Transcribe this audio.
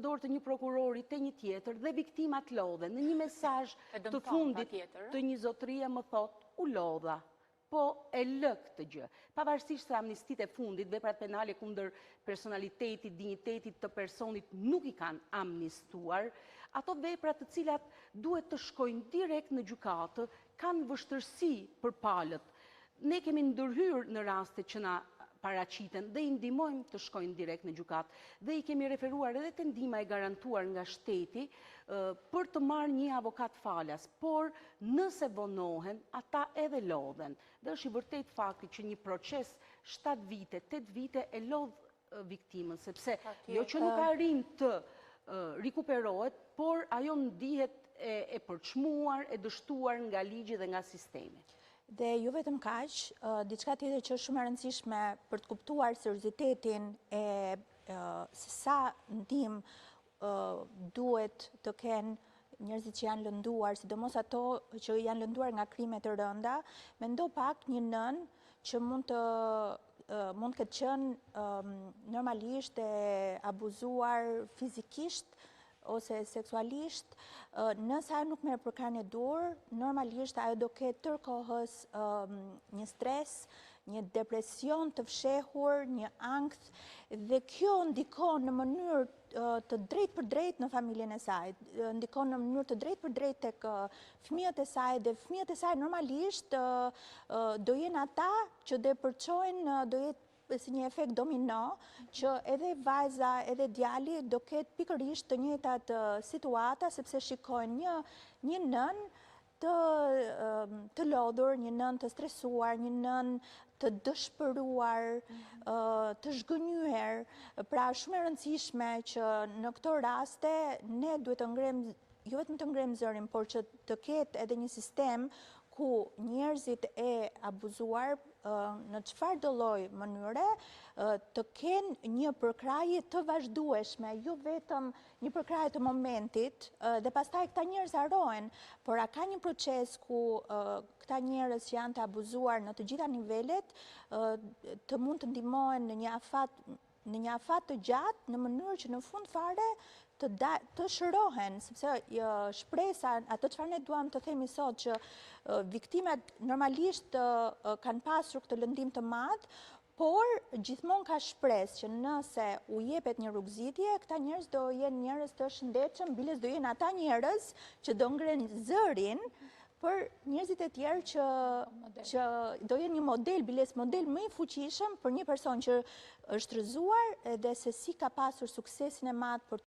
dorë të një prokurori te një tjetër dhe viktimat lodhen. Në një mesazh të fundit të një zotërie më thot, u lodha. Po e lë këtë gjë. Pavarësisht se amnistit e fundit, veprat penale kundër personalitetit, dignitetit të personit nuk i kanë amnistuar, ato veprat të cilat duhet të shkojnë direkt në gjykatë, kanë vështërsi për palët. Ne kemi ndërhyrë në raste që na paraqiten dhe i ndihmojmë të shkojnë direkt në gjykatë dhe i kemi referuar edhe te ndihma e garantuar nga shteti për të marrë një avokat falas, por nëse vonohen, ata edhe lodhen. Dhe është i vërtet fakti që një proces 7 vite, 8 vite e lodh viktimën, sepse jo që nuk arrin të rikuperohet, por ajo ndihet e përçmuar, e dështuar nga ligji dhe nga sistemi. Dhe jo vetëm kaq, diçka tjetër që është shumë e rëndësishme për të kuptuar seriozitetin e se sa ndihmë duhet të kenë njerëzit që janë lënduar, sidomos ato që janë lënduar nga krime të rënda, mendo pak një nën që mund këtë qenë normalisht e abuzuar fizikisht ose seksualisht, nëse ajo nuk merr përkrahjen e dur, normalisht ajo do ketë tërkohës një stres, një depresion të fshehur, një ankth, dhe kjo ndikon në mënyrë të drejtë për drejtë në familjen e saj, ndikon në mënyrë të drejtë për drejtë tek fëmijët e saj, dhe fëmijët e saj normalisht do jenë ata që do e përçojnë, do jetë si një efekt domino, që edhe vajza, edhe djali do ketë pikërisht të njëjtat situata, sepse shikojnë një nën të lodhur, një nën të stresuar, një nën të dëshpëruar, të zhgënjyer. Pra shumë e rëndësishme që në këto raste ne duhet të ngrem, jo vetëm të ngrem zërin, por që të ketë edhe një sistem ku njerëzit e abuzuar në çfarë do lloj mënyre të kenë një përkrahje të vazhdueshme, jo vetëm një përkrahje të momentit, dhe pastaj këta njerëz harohen, por a ka një proces ku këta njerëz që janë të abuzuar në të gjitha nivelet të mund të ndihmohen në një afat të gjatë, në mënyrë që në fund fare të shërohen, sepse shpresa, ato çfarë ne duam të themi sot, që viktimat normalisht kanë pasur këtë lëndim të madh, por gjithmonë ka shpresë që nëse u jepet një rrugëzitje, këta njerëz do jenë njerëz të shëndetshëm, biles do jenë ata njerëz që do ngrenë zërin për njerëzit e tjerë që do jenë një model, biles model më i fuqishëm për një person që është rrëzuar, edhe se si ka pasur suksesin e madh për